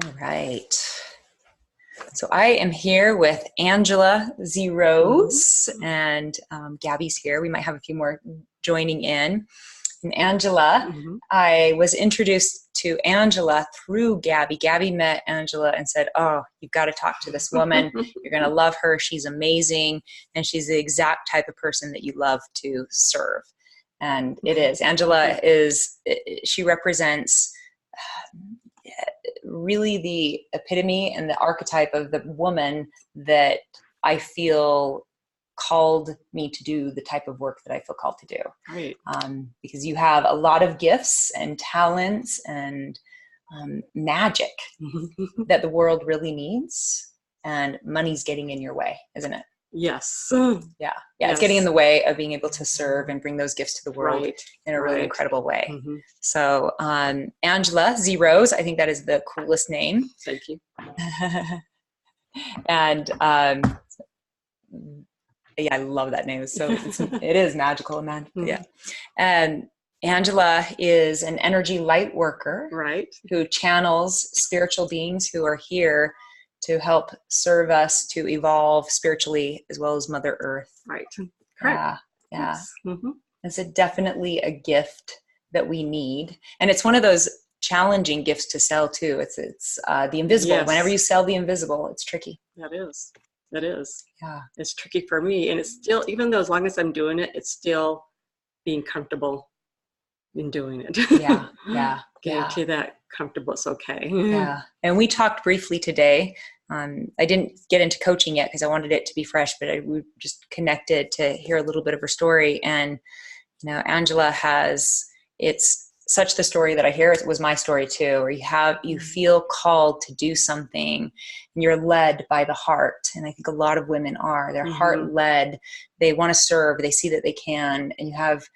All right. So I am here with Angela Z-Rose, and Gabby's here. We might have a few more joining in. And Angela, I was introduced to Angela through Gabby. Gabby met Angela and said, "Oh, you've got to talk to this woman. You're going to love her. She's amazing. And she's the exact type of person that you love to serve." And it is. Angela she represents really the epitome and the archetype of the woman that I feel called me to do the type of work that I feel called to do. Right. Because you have a lot of gifts and talents and magic that the world really needs, and money's getting in your way, isn't it? Yes. Yeah. It's getting in the way of being able to serve and bring those gifts to the world in a really incredible way. So Angela Z-Rose, I think that is the coolest name. Thank you. And yeah, I love that name. So it is magical, man. Yeah. And Angela is an energy light worker, who channels spiritual beings who are here to help serve us to evolve spiritually, as well as Mother Earth. Right. Yeah. Yes. It's definitely a gift that we need, and it's one of those challenging gifts to sell too. It's the invisible. Yes. Whenever you sell the invisible, it's tricky. That is. It is. Yeah. It's tricky for me, and it's still, even though as long as I'm doing it, it's still being comfortable in doing it. Yeah. Getting to that comfortable, it's okay. Yeah. And we talked briefly today. I didn't get into coaching yet because I wanted it to be fresh, but we just connected to hear a little bit of her story. And, Angela it's such the story that I hear. It was my story too, where you feel called to do something and you're led by the heart. And I think a lot of women are. They're heart led. They want to serve. They see that they can. And you have,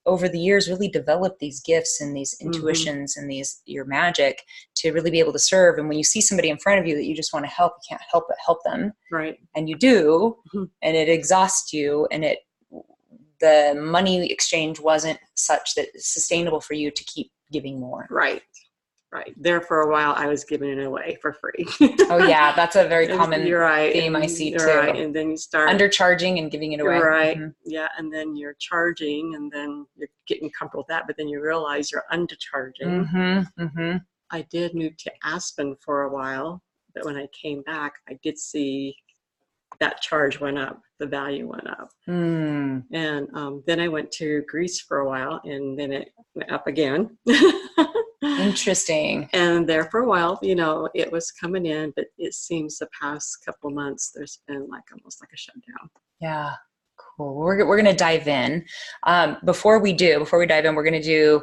over the years, really developed these gifts and these intuitions and your magic to really be able to serve. And when you see somebody in front of you that you just want to help, you can't help but help them. Right. And you do, and it exhausts you, and the money exchange wasn't such that it's sustainable for you to keep giving more. Right. There for a while, I was giving it away for free. Oh yeah, that's a very common theme I see too. Right. And then you start undercharging and giving it away. Right. Yeah. And then you're charging, and then you're getting comfortable with that, but then you realize you're undercharging. I did move to Aspen for a while, but when I came back, I did see that charge went up, the value went up. And then I went to Greece for a while, and then it went up again. Interesting. And there for a while, it was coming in, but it seems the past couple months, there's been almost like a shutdown. Yeah. Cool. We're going to dive in. Before we dive in, we're going to do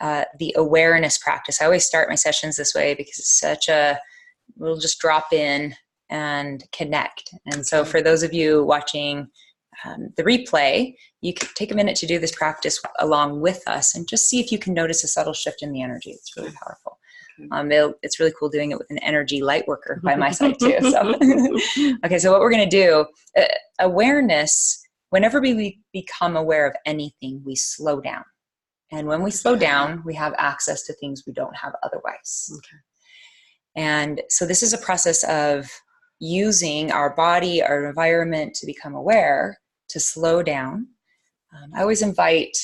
the awareness practice. I always start my sessions this way because it's we'll just drop in and connect. And so for those of you watching the replay, you can take a minute to do this practice along with us and just see if you can notice a subtle shift in the energy. It's really powerful. It's really cool doing it with an energy light worker by my side too. So, okay. So what we're going to do, awareness, whenever we become aware of anything, we slow down. And when we slow down, we have access to things we don't have otherwise. Okay. And so this is a process of using our body, our environment to become aware, to slow down. I always invite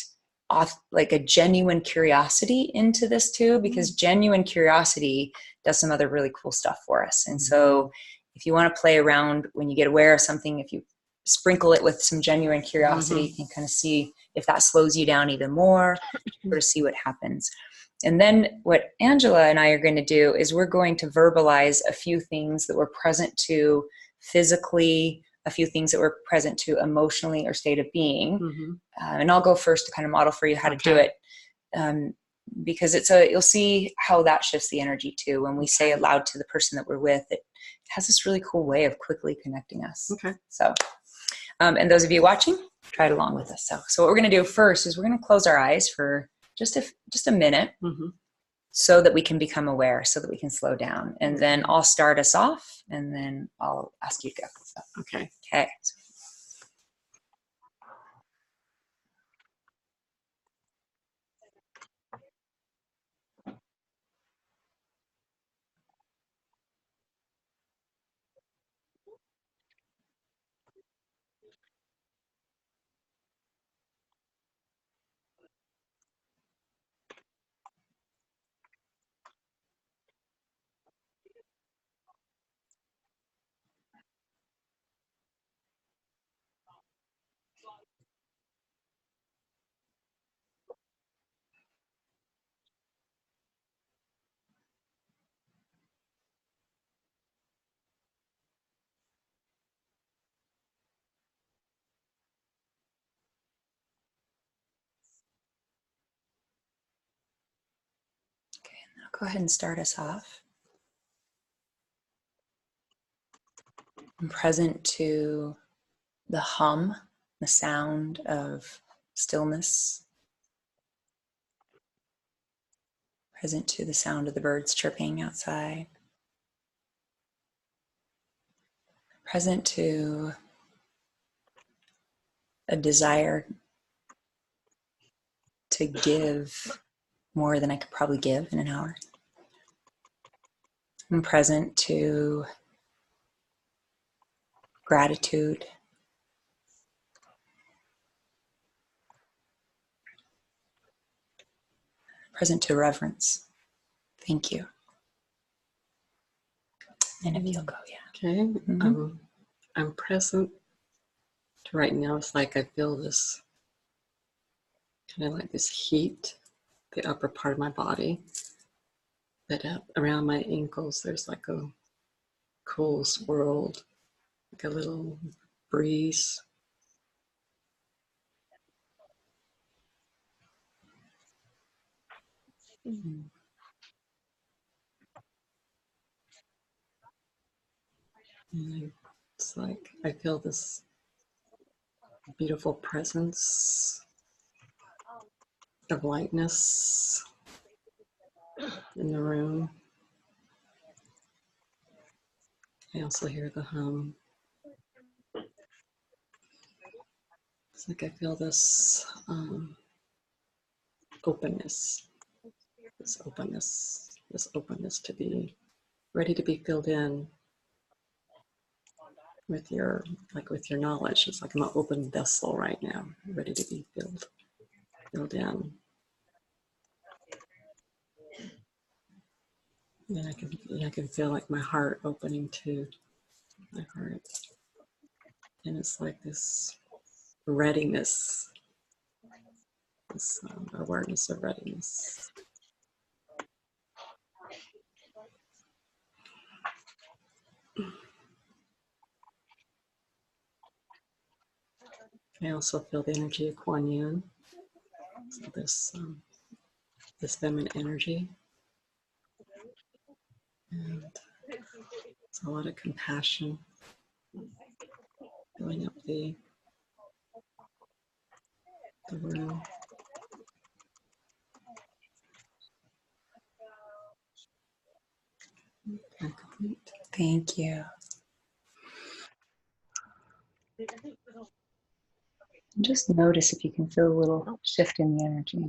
a genuine curiosity into this too, because genuine curiosity does some other really cool stuff for us. And so if you want to play around when you get aware of something, if you sprinkle it with some genuine curiosity, you can kind of see if that slows you down even more, or to see what happens. And then what Angela and I are going to do is we're going to verbalize a few things that we're present to physically, a few things that we're present to emotionally or state of being. And I'll go first to kind of model for you how to do it. Because you'll see how that shifts the energy too. When we say aloud to the person that we're with, it has this really cool way of quickly connecting us. Okay. So, and those of you watching, try it along with us. So what we're going to do first is we're going to close our eyes for just a minute, so that we can become aware, so that we can slow down. And then I'll start us off, and then I'll ask you to go. So, okay. I'll go ahead and start us off. I'm present to the hum, the sound of stillness. Present to the sound of the birds chirping outside. Present to a desire to give more than I could probably give in an hour. I'm present to gratitude. Present to reverence. Thank you. And if you'll go, yeah. Okay. I'm present to right now. It's like I feel this kind of like this heat, the upper part of my body, that up around my ankles, there's like a cool swirled, like a little breeze. And it's like I feel this beautiful presence of lightness in the room. I also hear the hum. It's like I feel this openness, this openness to be ready to be filled in with your knowledge. It's like I'm an open vessel right now, ready to be filled in. And I can feel like my heart opening to my heart. And it's like this readiness, this awareness of readiness. I also feel the energy of Kuan Yin. So this feminine energy. And it's a lot of compassion going up the room. I'm complete. Thank you. Just notice if you can feel a little shift in the energy.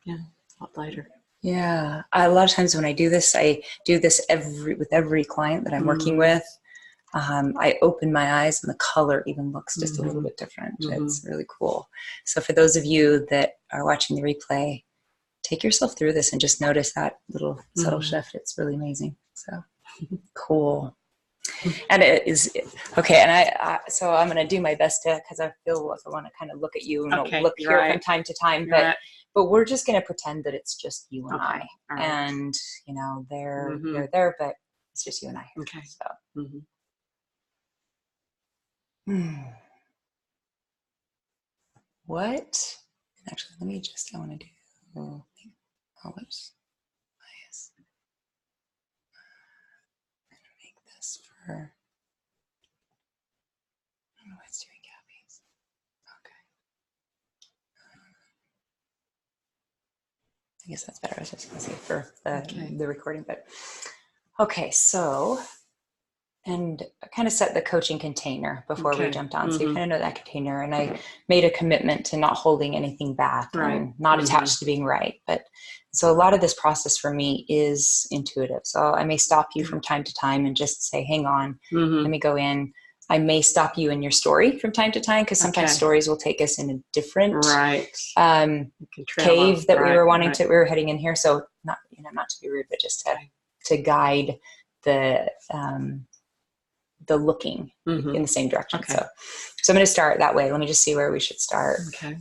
Yeah, a lot lighter. Yeah, a lot of times when I do this with every client that I'm working with. I open my eyes and the color even looks just a little bit different. It's really cool. So for those of you that are watching the replay, take yourself through this and just notice that little subtle shift. It's really amazing. So cool. And it is okay. And so I'm going to do my best to, because I feel like I want to kind of look at you and look here from time to time, but we're just going to pretend that it's just you and I. Right. And you know, they're there, but it's just you and I. Okay. So. What? Actually, let me just, I want to do, whoops. Bias. I'm going to make this for, I don't know why it's doing Gabby's. Okay. I guess that's better. I was just going to say for the recording, but okay, so, and I kind of set the coaching container before we jumped on. So you kind of know that container. And I made a commitment to not holding anything back and not attached to being right. But so a lot of this process for me is intuitive. So I may stop you from time to time and just say, hang on, let me go in. I may stop you in your story from time to time because sometimes stories will take us in a different cave that we were wanting to, we were heading in here. So not to be rude, but just to guide the looking in the same direction. So I'm going to start that way. Let me just see where we should start. Okay.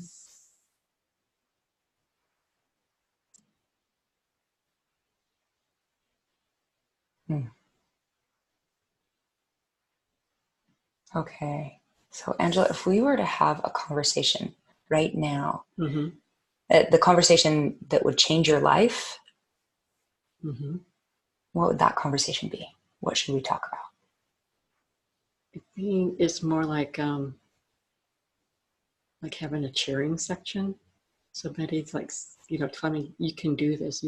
Okay. So Angela, if we were to have a conversation right now the conversation that would change your life, what would that conversation be? What should we talk about? I think it's more like having a cheering section. Somebody's like, tell me you can do this.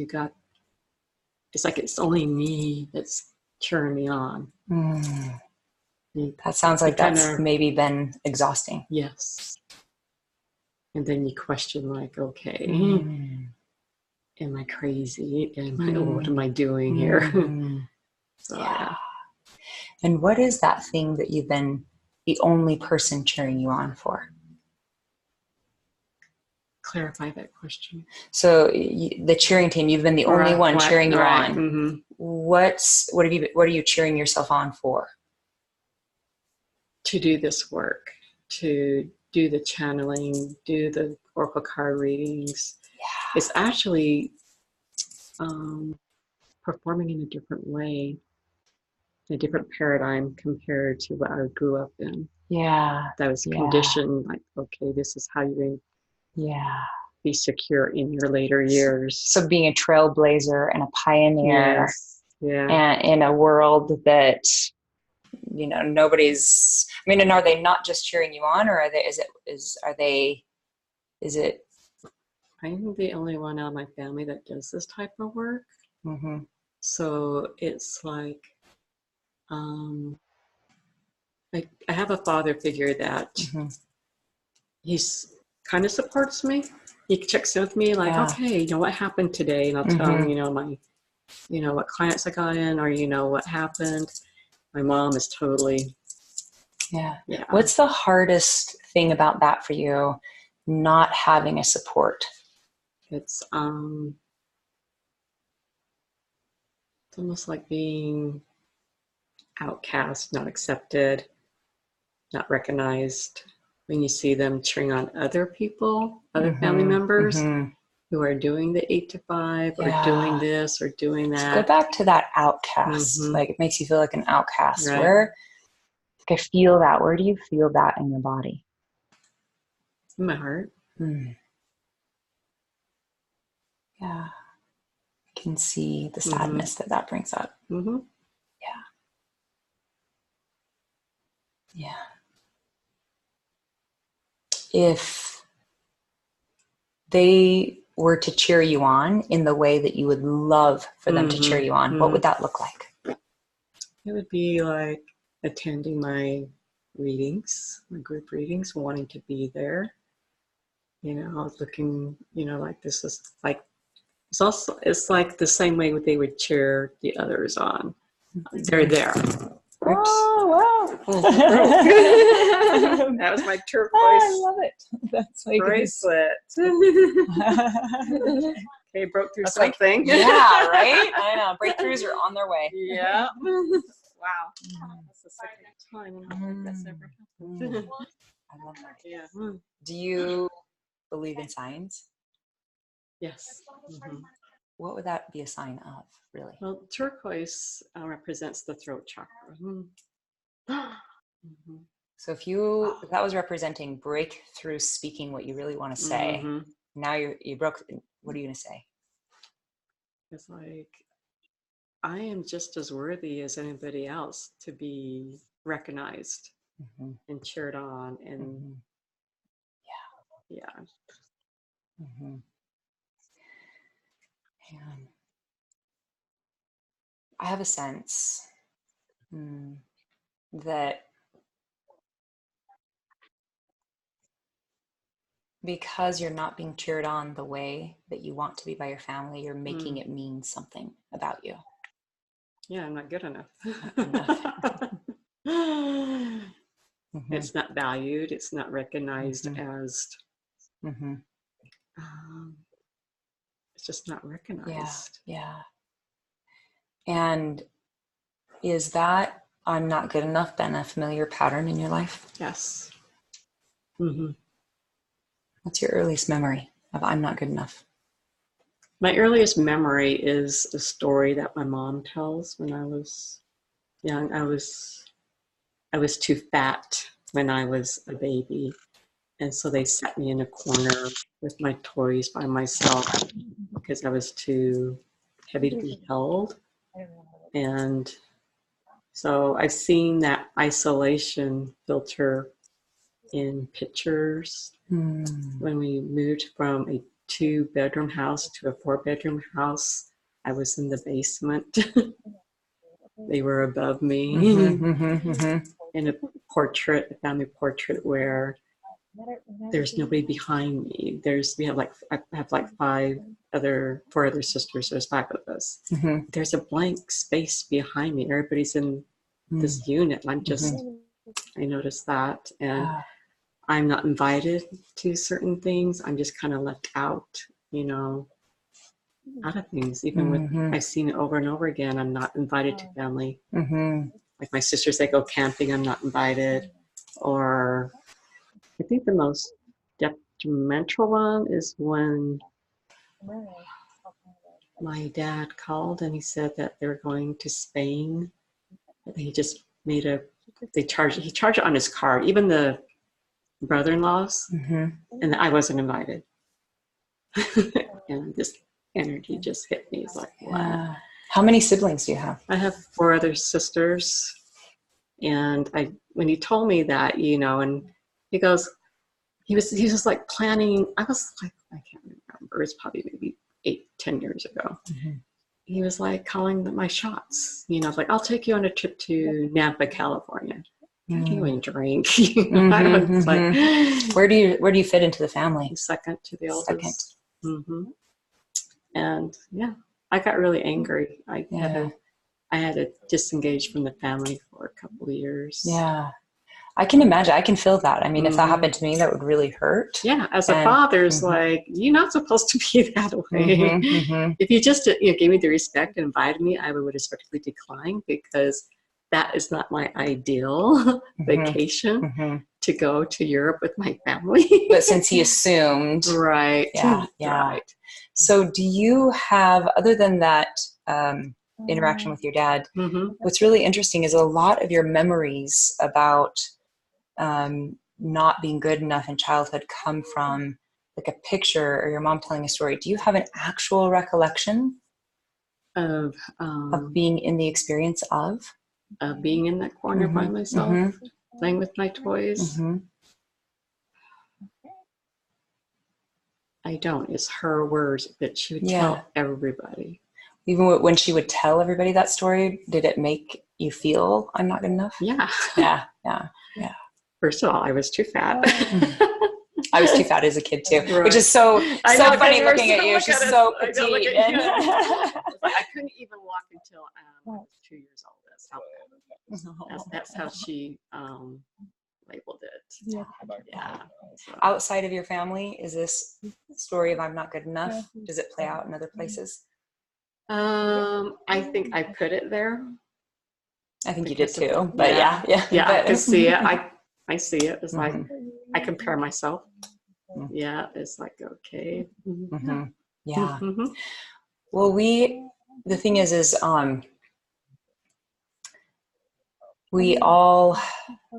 It's like it's only me that's cheering me on. That sounds like that's maybe been exhausting. Yes. And then you question, like, okay, am I crazy? What am I doing here? So, yeah. And what is that thing that you've been the only person cheering you on for? Clarify that question. So the cheering team, you've been the only one cheering you on. What are you cheering yourself on for? To do this work, to do the channeling, do the oracle card readings. Yeah. It's actually performing in a different way, a different paradigm compared to what I grew up in. Yeah. That was conditioned, like, okay, this is how you be secure in your later years. So being a trailblazer and a pioneer, and in a world that, nobody's, and are they not just cheering you on, or is it? I'm the only one out of my family that does this type of work. So it's like I have a father figure that he's kind of supports me. He checks in with me, like, okay, what happened today? And I'll tell him, my, what clients I got in, or, what happened. My mom is totally. Yeah. What's the hardest thing about that for you, not having a support? It's almost like being outcast, not accepted, not recognized. When you see them cheering on other people, other family members who are doing the 8 to 5 or doing this or doing that. So go back to that outcast. Like, it makes you feel like an outcast. Right. Where I feel that. Where do you feel that in your body? In my heart. Yeah. I can see the sadness that brings up. Yeah. If they were to cheer you on in the way that you would love for them to cheer you on, what would that look like? It would be like attending my readings, my group readings, wanting to be there. Looking, like this is like, it's like the same way they would cheer the others on. They're there. Oops. Oh, wow. That was my turquoise. I love it. That's like bracelet. Okay, broke through something. Yeah, right? I know. Breakthroughs are on their way. Yeah. Wow. That's the second time I don't think that's ever happened. I love that. Yeah. Do you believe in signs? Yes. What would that be a sign of, really? Well, turquoise represents the throat chakra. So if that was representing breakthrough speaking what you really want to say, now you broke, what are you going to say? It's like, I am just as worthy as anybody else to be recognized and cheered on. And yeah. And I have a sense that because you're not being cheered on the way that you want to be by your family, you're making it mean something about you. Yeah, I'm not good enough. It's not valued. It's not recognized as. It's just not recognized. Yeah. And is that I'm not good enough been a familiar pattern in your life? Yes. What's your earliest memory of I'm not good enough? My earliest memory is a story that my mom tells when I was young. I was too fat when I was a baby. And so they sat me in a corner with my toys by myself because I was too heavy to be held. And so I've seen that isolation filter in pictures. When we moved from a 2-bedroom house to a 4-bedroom house, I was in the basement. They were above me. In a family portrait where there's nobody behind me. I have like 4 other sisters. There's 5 of us. There's a blank space behind me. Everybody's in this unit. I noticed that. And I'm not invited to certain things. I'm just kind of left out, out of things. Even with, I've seen it over and over again. I'm not invited to family. Like my sisters, they go camping. I'm not invited. Or I think the most detrimental one is when my dad called and he said that they were going to Spain. He just he charged it on his card, even the brother-in-laws, and I wasn't invited. And this energy just hit me. It's like, wow. How many siblings do you have? I have 4 other sisters. And when he told me that, and he goes, he was just like planning. I was like, I can't remember. It was probably maybe 8-10 years ago. He was like calling my shots. Like, I'll take you on a trip to Napa, California. I don't even drink. I was like, where do you fit into the family? Second to the oldest. And yeah, I got really angry. I had to disengage from the family for a couple of years. Yeah. I can imagine. I can feel that. I mean, if that happened to me, that would really hurt. Yeah. As a father, it's like, you're not supposed to be that way. If you just gave me the respect and invited me, I would respectfully decline, because that is not my ideal vacation, to go to Europe with my family. But since he assumed. Right. Yeah. Right. So do you have, other than that interaction with your dad, what's really interesting is a lot of your memories about not being good enough in childhood come from like a picture or your mom telling a story. Do you have an actual recollection of being in the experience of being in that corner by myself, playing with my toys? I don't. It's her words that she would tell everybody. Even when she would tell everybody that story, did it make you feel I'm not good enough? Yeah. Yeah. First of all, I was too fat. I was too fat as a kid too, which is so funny looking at you. She's so petite. I couldn't even walk until I was 2 years old. That's how she labeled it. Yeah. So. Outside of your family, is this story of I'm not good enough? Does it play out in other places? I think I put it there. I think you did too, but yeah. I can see it. I see it. It's like I compare myself. Yeah, it's like, okay. Yeah. Well, the thing is we all,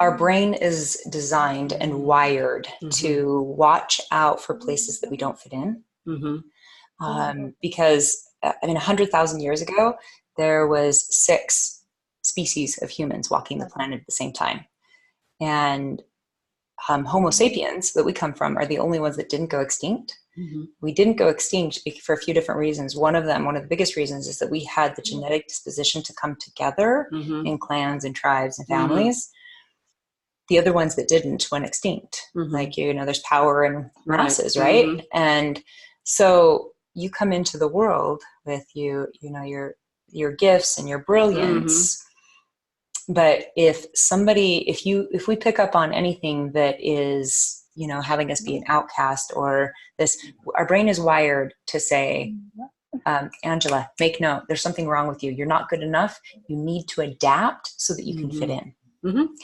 our brain is designed and wired to watch out for places that we don't fit in. Because 100,000 years ago, there was 6 species of humans walking the planet at the same time. And Homo sapiens that we come from are the only ones that didn't go extinct. We didn't go extinct for a few different reasons. One of the biggest reasons, is that we had the genetic disposition to come together in clans and tribes and families. The other ones that didn't went extinct. Like, there's power in masses, right? And so you come into the world with your gifts and your brilliance. But if we pick up on anything that is, having us be an outcast or this, our brain is wired to say, Angela, make note, there's something wrong with you. You're not good enough. You need to adapt so that you can fit in.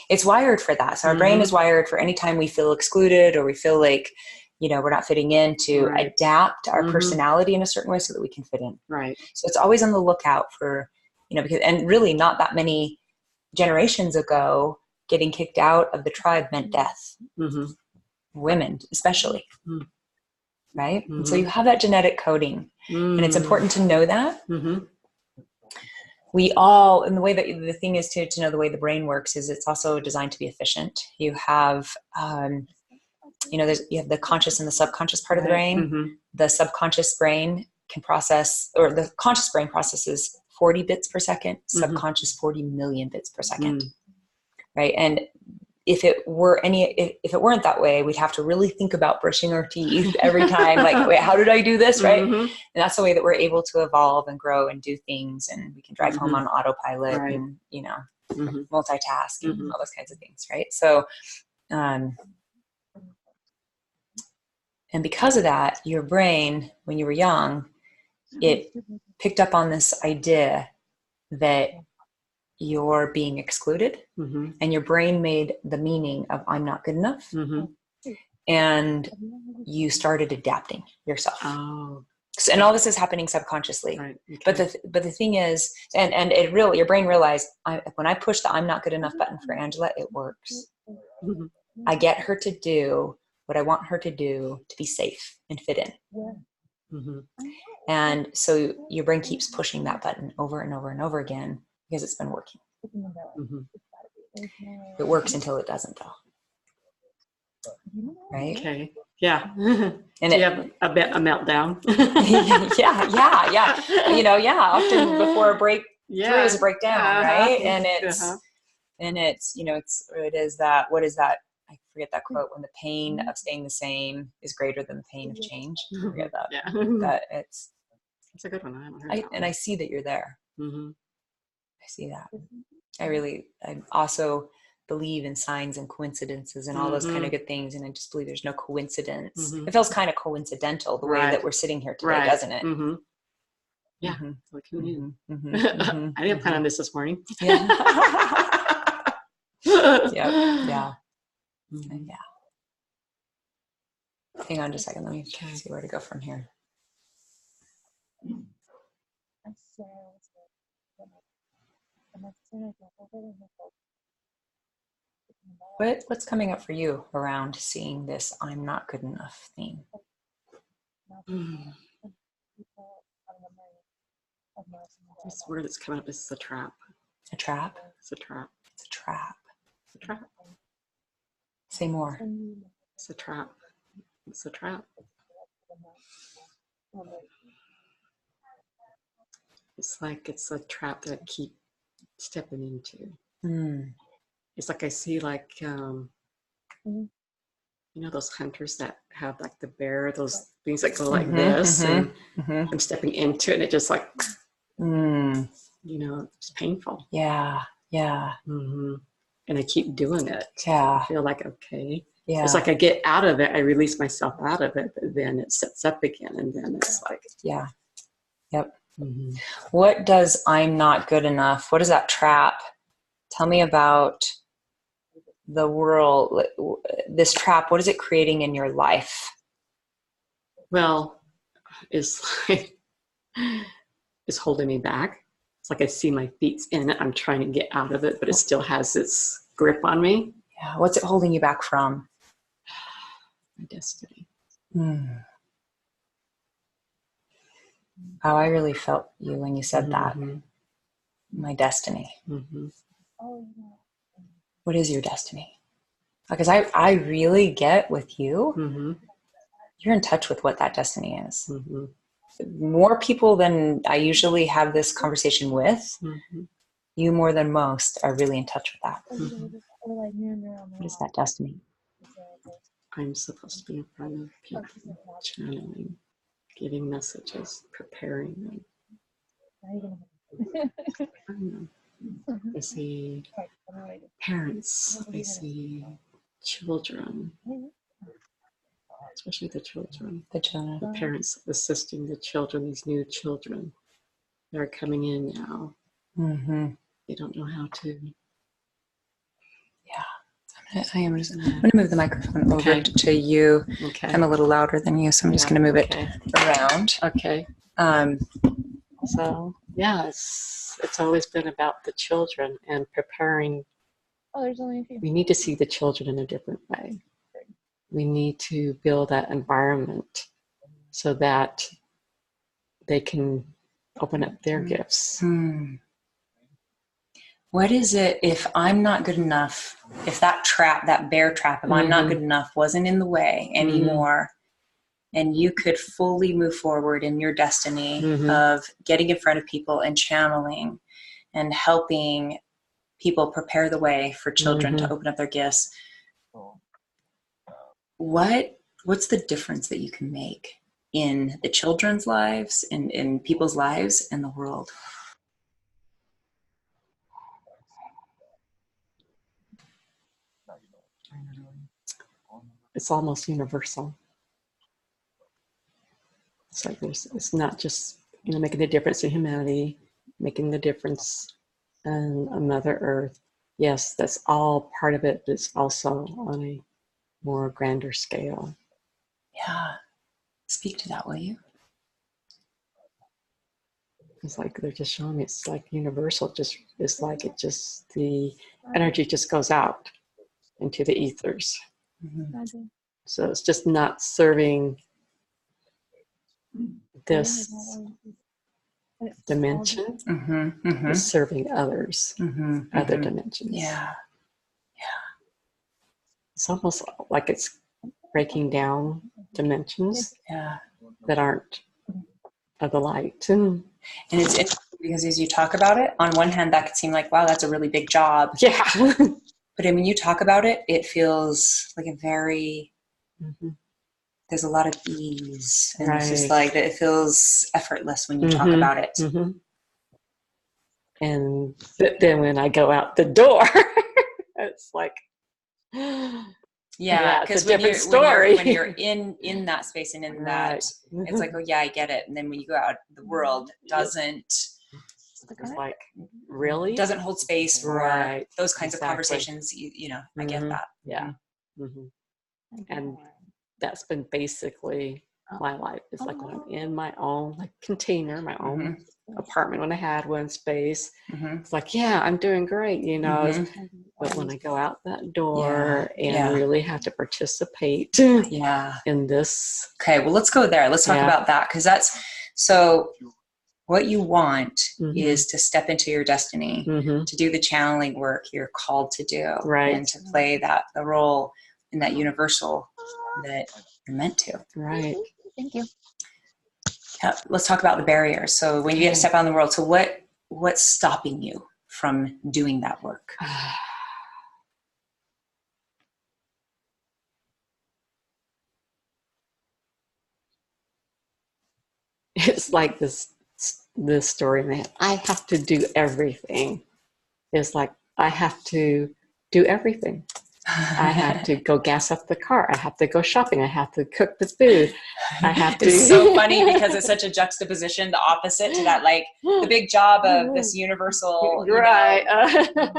It's wired for that. So our brain is wired for any time we feel excluded or we feel like, we're not fitting in, to adapt our personality in a certain way so that we can fit in. Right. So it's always on the lookout for, because, and really not that many generations ago, getting kicked out of the tribe meant death. women especially, right? And so you have that genetic coding, and it's Mm. important to know that. Mm-hmm. We all, and the way that the thing is to know the way the brain works is it's also designed to be efficient. You have, you have the conscious and the subconscious part of the brain. Mm-hmm. The subconscious brain can process, or the conscious brain processes 40 bits per second, subconscious 40 million bits per second, right? And if it weren't that way, we'd have to really think about brushing our teeth every time. Like, wait, how did I do this? Right. And that's the way that we're able to evolve and grow and do things. And we can drive home on autopilot and, multitask and all those kinds of things. Right. So, and because of that, your brain, when you were young, it picked up on this idea that you're being excluded, and your brain made the meaning of I'm not good enough, and you started adapting yourself. And all this is happening subconsciously. Right. Okay. But the thing is, and it really, your brain realized, when I push the I'm not good enough button for Angela, it works. I get her to do what I want her to do to be safe and fit in. And so your brain keeps pushing that button over and over and over again because it's been working. It works until it doesn't, though. Right? Okay. Yeah. And you have a meltdown. yeah. Often before a break through is a breakdown, right? And it's it is that, what is that? I forget that quote, when the pain of staying the same is greater than the pain of change. I forget that. Yeah. That it's a good one. I haven't heard that one. And I see that you're there. I see that. I also believe in signs and coincidences and all those kind of good things. And I just believe there's no coincidence. It feels kind of coincidental the way that we're sitting here today, doesn't it? Yeah. Like, who knew? I didn't plan on this morning. Yeah. Yeah. Hang on just a second. Let me see where to go from here. What's coming up for you around seeing this I'm not good enough theme? This word that's coming up is a trap. A trap? It's a trap. It's a trap. It's a trap. Say more. It's a trap. It's a trap. It's like it's a trap that I keep stepping into. It's like I see those hunters that have like the bear, those things that go like this, and I'm stepping into it, and it just like, it's painful. Yeah. And I keep doing it. Yeah. I feel like, okay. Yeah. It's like I get out of it, I release myself out of it, but then it sets up again, and then it's like. Yeah. Yep. What does I'm not good enough? What is that trap? Tell me about the world, this trap. What is it creating in your life? Well, it's holding me back. It's like I see my feet's in it. I'm trying to get out of it, but it still has its grip on me. Yeah. What's it holding you back from? My destiny. Oh, I really felt you when you said that. My destiny. What is your destiny? Because I really get with you. You're in touch with what that destiny is. More people than I usually have this conversation with, you more than most are really in touch with that. What is that destiny? I'm supposed to be in front of people, channeling, giving messages, preparing them. I don't know. I see parents, I see children, especially the children. The parents assisting the children, these new children. They're coming in now. They don't know how to. Yeah. I'm going to move the microphone over to you. Okay. I'm a little louder than you, so I'm just going to move it around. Okay. So yeah, it's always been about the children and preparing. We need to see the children in a different way. we need to build that environment so that they can open up their gifts. What is it if I'm not good enough, if that trap, that bear trap, if I'm not good enough wasn't in the way anymore, and you could fully move forward in your destiny of getting in front of people and channeling and helping people prepare the way for children to open up their gifts, what's the difference that you can make in the children's lives and in people's lives and the world? It's almost universal. It's like it's not just, making a difference in humanity, making the difference in Mother Earth. Yes, that's all part of it, but it's also on a more grander scale. Yeah. Speak to that, will you? It's like they're just showing me it's like universal. It's like the energy just goes out into the ethers. So it's just not serving this dimension. It's serving others, other dimensions. Yeah. It's almost like it's breaking down dimensions that aren't of the light. And it's interesting because as you talk about it, on one hand, that could seem like, wow, that's a really big job. Yeah. But when you talk about it, it feels like a very, there's a lot of ease. And it's just like, it feels effortless when you talk about it. And then when I go out the door, it's like, because it's a different story. When you're in that space and in that, it's like, oh yeah, I get it. And then when you go out, the world doesn't really doesn't hold space for those kinds of conversations. I get that. Yeah. And that's been basically my life. It's like when I'm in my own container, my own apartment, when I had one space, it's like, yeah, I'm doing great, but when I go out that door and really have to participate in this. Okay, well, let's go there. Let's talk about that, because that's so what you want is to step into your destiny, to do the channeling work you're called to do, and to play the role in that universal that you're meant to. Right. Thank you. Let's talk about the barriers. So when you get to step out in the world, so what's stopping you from doing that work? It's like this story, man. I have to do everything. It's like I have to do everything. I have to go gas up the car. I have to go shopping. I have to cook the food. I have to. It's so funny because it's such a juxtaposition, the opposite to that, like the big job of this universal,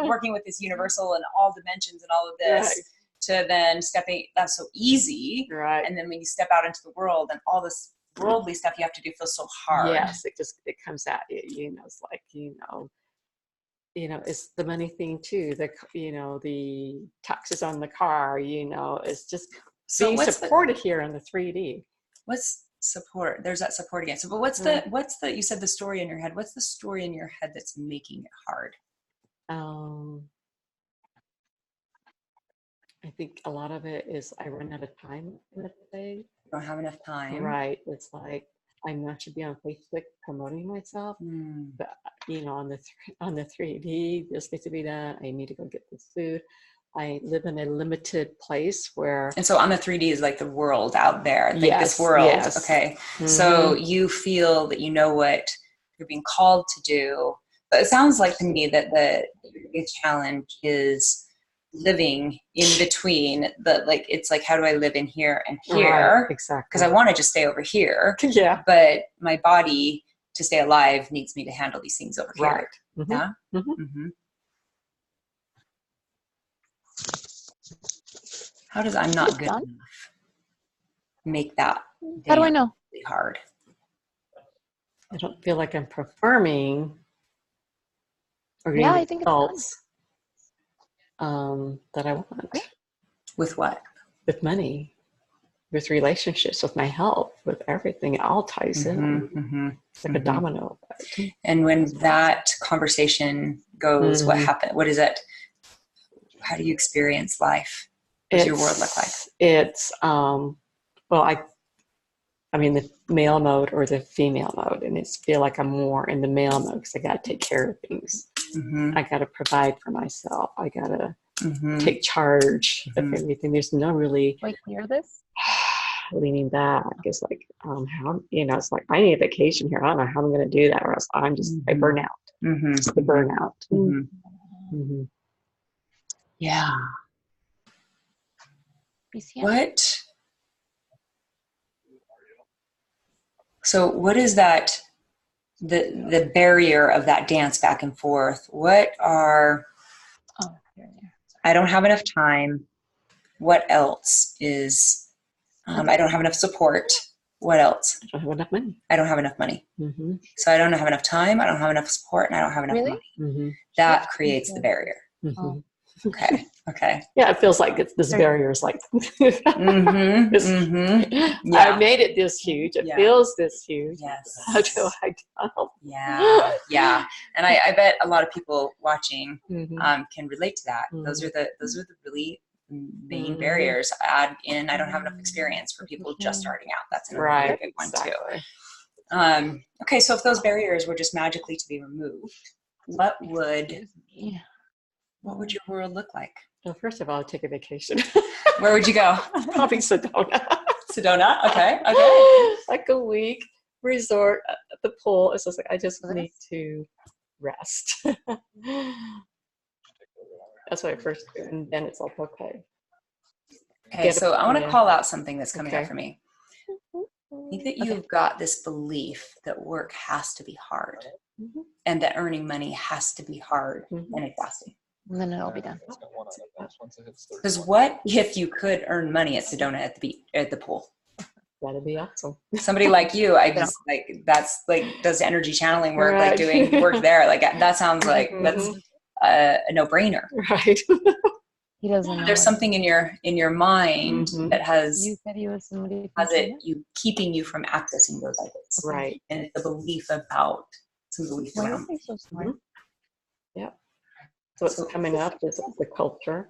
working with this universal and all dimensions and all of this, to then stepping, that's so easy. Right. And then when you step out into the world and all this worldly stuff you have to do feels so hard. Yes, it comes at you, it's like, it's the money thing too. The taxes on the car, it's just being supported here in the 3D. What's support? There's that support again. So, but what's the, you said the story in your head. What's the story in your head that's making it hard? I think a lot of it is I run out of time in the day. You don't have enough time. Right. It's like, I know I should be on Facebook promoting myself, but on the 3D, this needs to be done. I need to go get this food. I live in a limited place where. And so on the 3D is like the world out there, like this world. Yes. Okay. So you feel that you know what you're being called to do, but it sounds like to me that the biggest challenge is living in between it's like, how do I live in here and here? Right, exactly. Because I want to just stay over here. Yeah. But my body, to stay alive, needs me to handle these things over right. here. Yeah. How does I'm not good enough make that? How do I know? Really hard. I don't feel like I'm performing or getting I think results that I want. With what? With money. with relationships, with my health, with everything. It all ties in. It's like a domino effect. And when that conversation goes, what happened? What is it? How do you experience life? What does your world look like? It's, well, I mean, the male mode or the female mode, and it's feel like I'm more in the male mode because I got to take care of things. I got to provide for myself. I got to take charge of everything. There's no really clear this. Leaning back. It's like, how, it's like, I need a vacation here. I don't know how I'm going to do that, or else I'm just, I burn out. The burnout. Yeah. What? So what is that, the barrier of that dance back and forth? What are, I don't have enough time. What else is, I don't have enough support. What else? I don't have enough money. I don't have enough money. So I don't have enough time. I don't have enough support, and I don't have enough money. That creates the barrier. Okay. Yeah, it feels like this barrier is like, I made it this huge. It feels this huge. Yes. How do I tell? Yeah. And I bet a lot of people watching can relate to that. Those are the really main barriers. Add in, I don't have enough experience for people just starting out. That's another really big one too. Okay, so if those barriers were just magically to be removed, what would your world look like? Well, first of all, I'd take a vacation. Where would you go? Probably Sedona. Sedona? Okay. Like a week, resort at the pool. It's just like, I just need to rest. That's what I first do, and then it's like, okay, so I want to call out something that's coming up for me. I think that you've got this belief that work has to be hard and that earning money has to be hard and exhausting. And then it'll be done. Because what if you could earn money at Sedona at the pool? That'd be awesome. Somebody like you, I just that's does energy channeling work, like doing work there. Like that sounds like that's a no-brainer. Right. He doesn't know. There's something in your mind that has you keeping you from accessing those ideas. Right. And it's a belief about some belief around. Why is he so smart? Yeah. So what's coming up is the culture.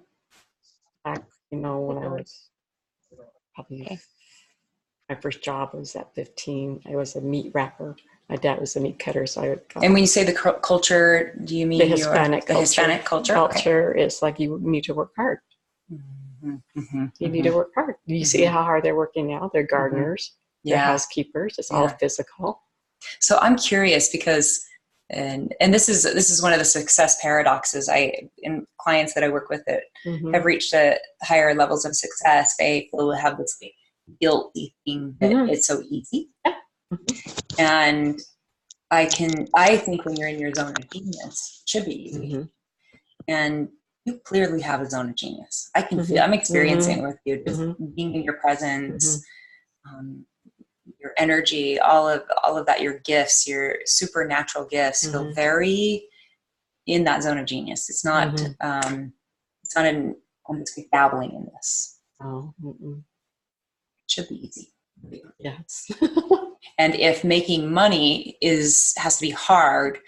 Back, when I was probably my first job was at 15. I was a meat wrapper. My dad was a meat cutter, so I would go. And when you say the culture, do you mean the Hispanic culture? The Hispanic culture? Culture is like you need to work hard. You need to work hard. You see how hard they're working now? They're gardeners. They're housekeepers. It's all physical. So I'm curious because, and this is one of the success paradoxes. In clients that I work with that have reached higher levels of success, they will have this guilty thing that it's so easy. And I think when you're in your zone of genius, it should be easy. And you clearly have a zone of genius. I can feel, I'm experiencing it with you, just being in your presence, your energy, all of that, your gifts, your supernatural gifts feel very in that zone of genius. It's not, I'm just dabbling in this. It should be easy. Yes. And if making money has to be hard,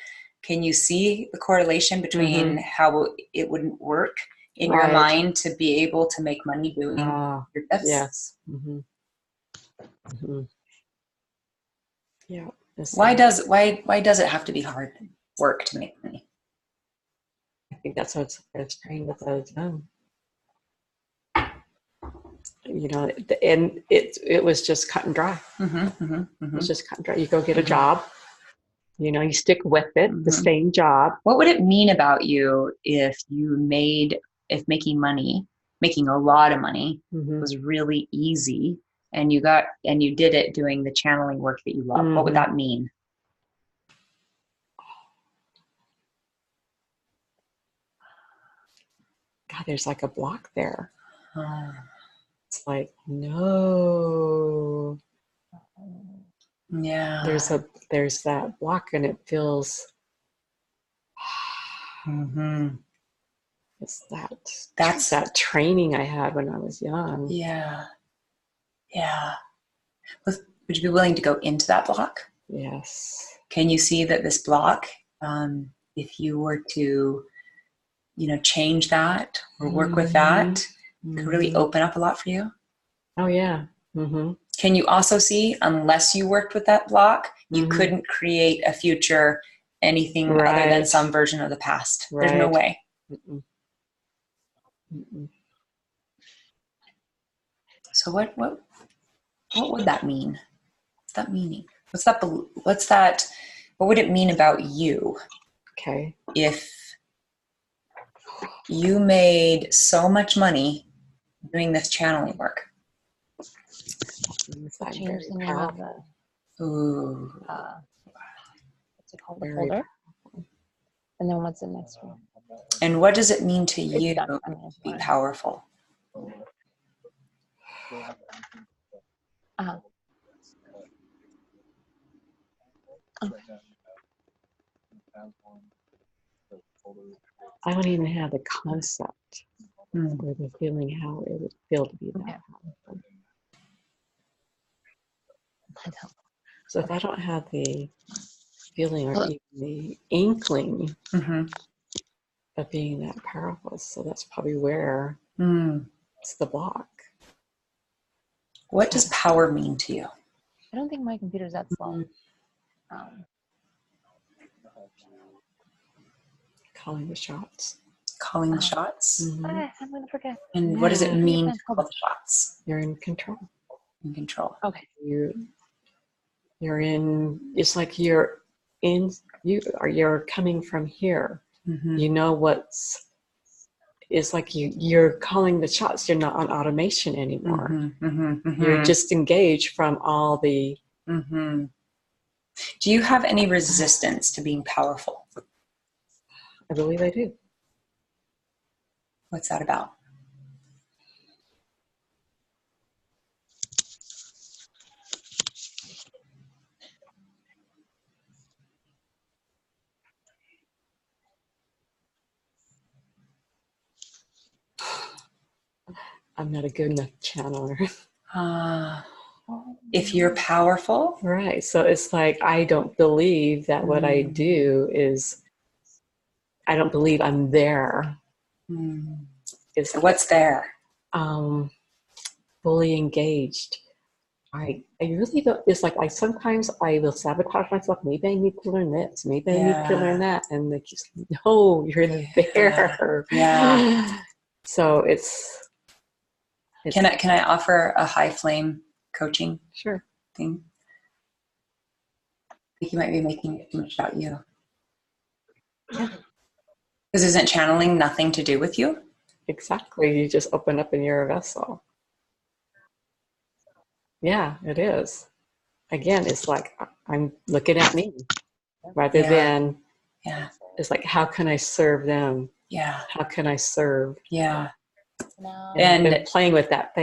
can you see the correlation between how it wouldn't work in your mind to be able to make money doing your gifts? Yes. Yeah. Why does it have to be hard work to make money? I think that's what it's trained with those. And it was just cut and dry. It was just cut and dry. You go get a job. You stick with it, the same job. What would it mean about you if making money, making a lot of money was really easy and you did it doing the channeling work that you love? What would that mean? God, there's like a block there. It's like, no. Yeah. There's that block, and it feels it's that training I had when I was young. Yeah. Yeah. Would you be willing to go into that block? Yes. Can you see that this block, if you were to, change that or work with that, could really open up a lot for you? Oh, yeah. Can you also see, unless you worked with that block, you couldn't create a future anything other than some version of the past? There's no way. So what would that mean? What's that meaning? What would it mean about you? Okay. If you made so much money doing this channeling work. Change the name of the Ooh. what's it called? The folder. And then what's the next one? And what does it mean to you to be powerful? I don't even have the concept or the feeling how it would feel to be that powerful. So if I don't have the feeling or even the inkling of being that powerful, so that's probably where it's the block. What does power mean to you? I don't think my computer's that slow. Calling the shots. Calling the shots? I'm going to forget. And what does it mean to call the shots? You're in control. In control. Okay. You're in, it's like you're coming from here. You know it's like you're calling the shots. You're not on automation anymore. You're just engaged from all the... Do you have any resistance to being powerful? I believe I do. What's that about? I'm not a good enough channeler. If you're powerful? Right. So it's like, I don't believe that what I do is, I don't believe I'm there. So what's there? Fully engaged. I really don't, it's like sometimes I will sabotage myself. Maybe I need to learn this. Maybe I need to learn that. And they keep saying, no, you're there. Yeah. So it's Can I offer a high flame coaching thing? I think you might be making it too much about you. Yeah. Because isn't channeling nothing to do with you? Exactly. You just open up and you're a vessel. Yeah, it is. Again, it's like I'm looking at me rather than it's like, how can I serve them? Yeah. How can I serve? Yeah. And playing with that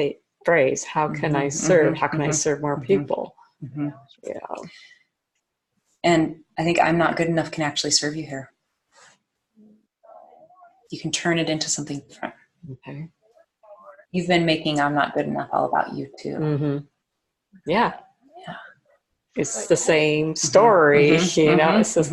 phrase, how can I serve? How can I serve more people? Yeah. And I think I'm not good enough can actually serve you here. You can turn it into something different. Okay. You've been making I'm not good enough all about you too. Yeah. Yeah. It's the same story, you know. It's just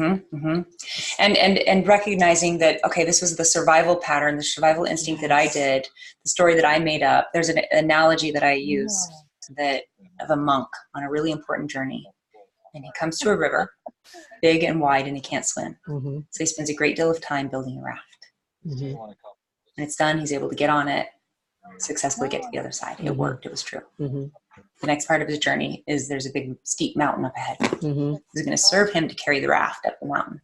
and recognizing that, okay, this was the survival pattern, the survival instinct that I did, the story that I made up. There's an analogy that I use that of a monk on a really important journey, and he comes to a river, big and wide, and he can't swim. So he spends a great deal of time building a raft. When it's done, he's able to get on it, successfully get to the other side. It worked. It was true. The next part of his journey is there's a big steep mountain up ahead. Is it going to serve him to carry the raft up the mountain?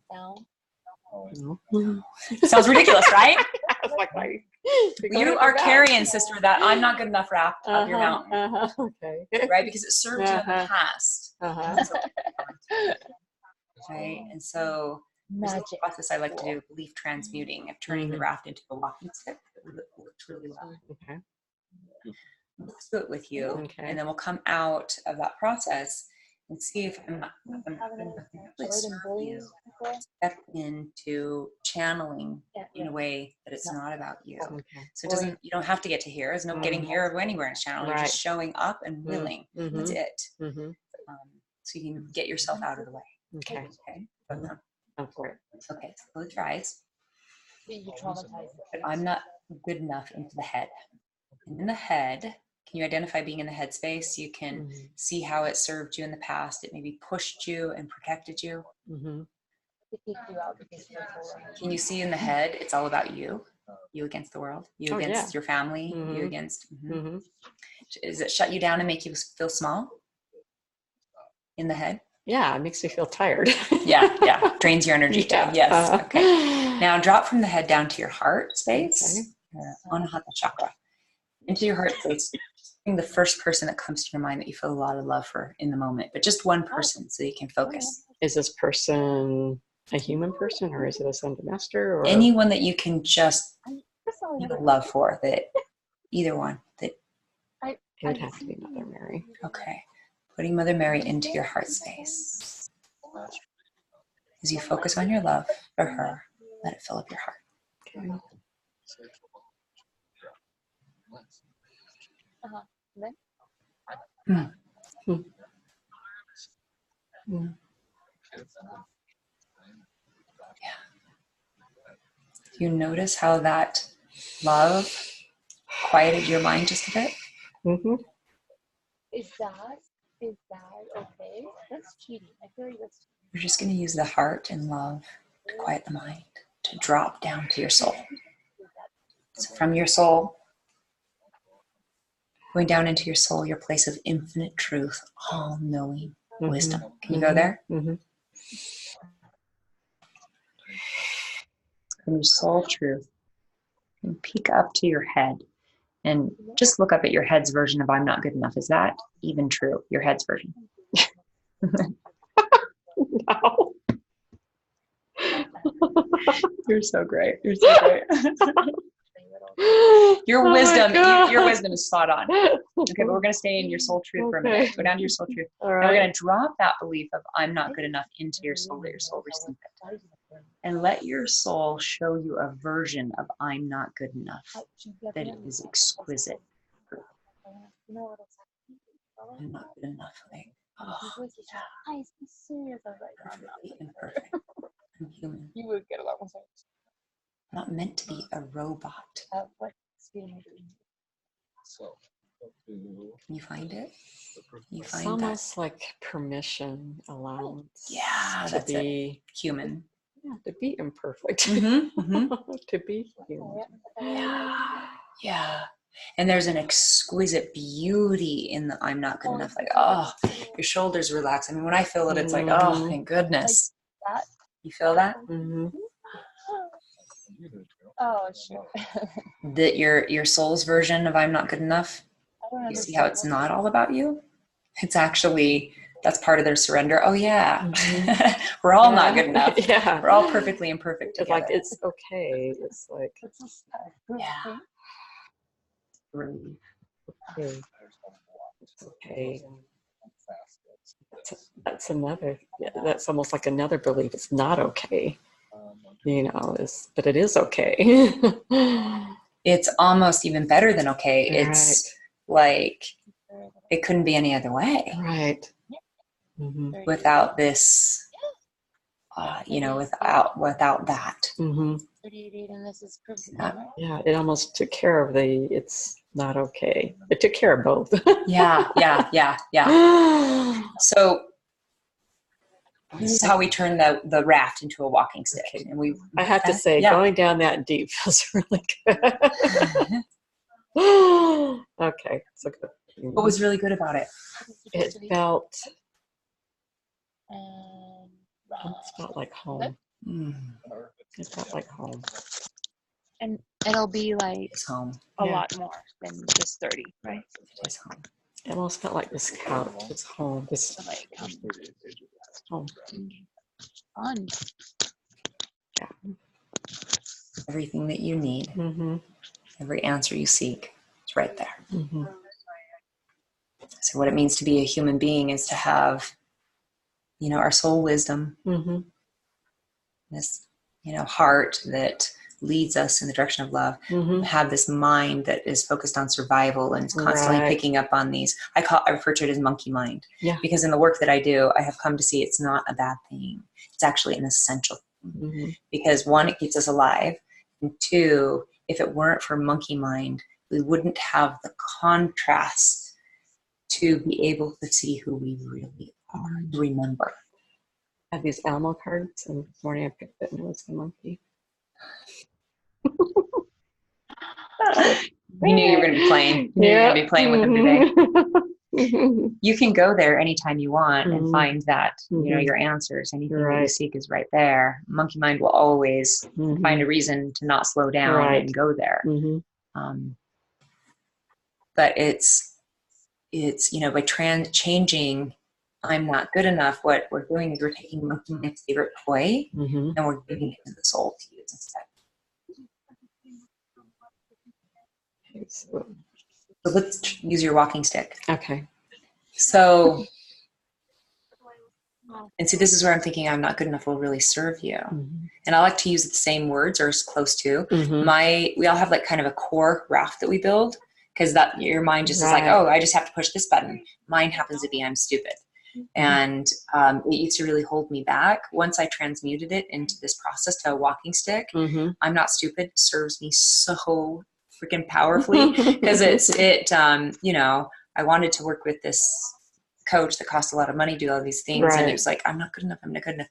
Sounds ridiculous, right? You are carrying, sister, that I'm not good enough raft up your mountain. Right? Because it served you in the past. Right? And so there's a process I like to do, belief transmuting, of turning the raft into a walking stick that works really well. Let's do it with you, and then we'll come out of that process, And see if I'm bullying people. step into channeling in a way that it's not about you. Okay. So you don't have to get to here. There's no getting here or anywhere in channel. You're just showing up and willing. That's it. So you can get yourself out of the way. Okay. Okay. Go for it. Okay. So close your eyes. You traumatize But I'm not good enough into the head. And in the head, can you identify being in the head space? You can see how it served you in the past. It maybe pushed you and protected you. Can you see in the head, it's all about you? You against the world, you against your family, you against. Does it shut you down and make you feel small in the head? Yeah, it makes me feel tired. yeah. Drains your energy too. Yes. Okay. Now drop from the head down to your heart space, Anahata chakra, into your heart space. Bring the first person that comes to your mind that you feel a lot of love for in the moment, but just one person so you can focus. Is this person a human person, or is it a Sun master, or anyone that you can just love for? That either one. That it would have to be Mother Mary. Okay. Putting Mother Mary into your heart space. As you focus on your love for her, let it fill up your heart. Okay. You notice how that love quieted your mind just a bit? Is that okay? That's cheating. I feel like that's cheating. We're just going to use the heart and love to quiet the mind, to drop down to your soul. So from your soul, going down into your soul, your place of infinite truth, all-knowing wisdom. Can you go there? From your soul truth, and peek up to your head and just look up at your head's version of I'm not good enough. Is that even true? Your head's version. No. You're so great. You're so great. Your wisdom is spot on. Okay, but we're going to stay in your soul truth for a minute. Go down to your soul truth. Now we're going to drop that belief of I'm not good enough into your soul, let your soul receive it. And let your soul show you a version of I'm not good enough that is exquisite. I'm not good enough. Like, perfectly imperfect. I'm human. You would get a lot more sense. I'm not meant to be a robot. Can you find it? You find it's almost like permission, allowance. Yeah, to be human. Yeah, to be imperfect. To be human. Yeah. And there's an exquisite beauty in the I'm not good enough. Like, oh, your shoulders relax. I mean, when I feel it, it's like, oh, thank goodness. You feel that? Oh, sure. That your soul's version of I'm not good enough. You see how it's not all about you? It's actually, that's part of their surrender. Oh, yeah. We're all not good enough. Yeah. We're all perfectly imperfect together. Like, it's okay. It's like, yeah. Relief. Okay. It's okay. That's another, that's almost like another belief. It's not okay. You know, but it is okay. It's almost even better than okay. It's like, it couldn't be any other way. Right. Without this, without that. Yeah, it almost took care of it's not okay. It took care of both. Yeah. So this is how we turn the raft into a walking stick. Okay. And I have to say, going down that deep feels really good. Okay, so good. What was really good about it? It felt like home. It felt like home. And it'll be like It's home. a lot more than just 30, right? It is home. It almost felt like this couch. It's home. It's home. Fun. Yeah. Everything that you need, every answer you seek, it's right there. So what it means to be a human being is to have our soul wisdom, this, heart that leads us in the direction of love, have this mind that is focused on survival and is constantly picking up on these. I refer to it as monkey mind. Yeah. Because in the work that I do, I have come to see it's not a bad thing. It's actually an essential thing. Because one, it keeps us alive. And two, if it weren't for monkey mind, we wouldn't have the contrast to be able to see who we really are, remember. I have these animal cards, and this morning I picked it and it was the monkey. You knew you were going to be playing. You knew you were going to be playing with them today. You can go there anytime you want and find that, your answers. Anything that you seek is right there. Monkey mind will always find a reason to not slow down and go there. But it's by changing, I'm not good enough, what we're doing is we're taking monkey mind's favorite toy and we're giving it to the soul to use instead. Okay, so let's use your walking stick. Okay. So, and see, this is where I'm thinking I'm not good enough will really serve you. And I like to use the same words or as close to. We all have like kind of a core raft that we build, because that your mind just is like, oh, I just have to push this button. Mine happens to be I'm stupid. And it used to really hold me back. Once I transmuted it into this process to a walking stick, I'm not stupid serves me so freaking powerfully, because I wanted to work with this coach that cost a lot of money, do all these things. And it was like, I'm not good enough. I'm not good enough.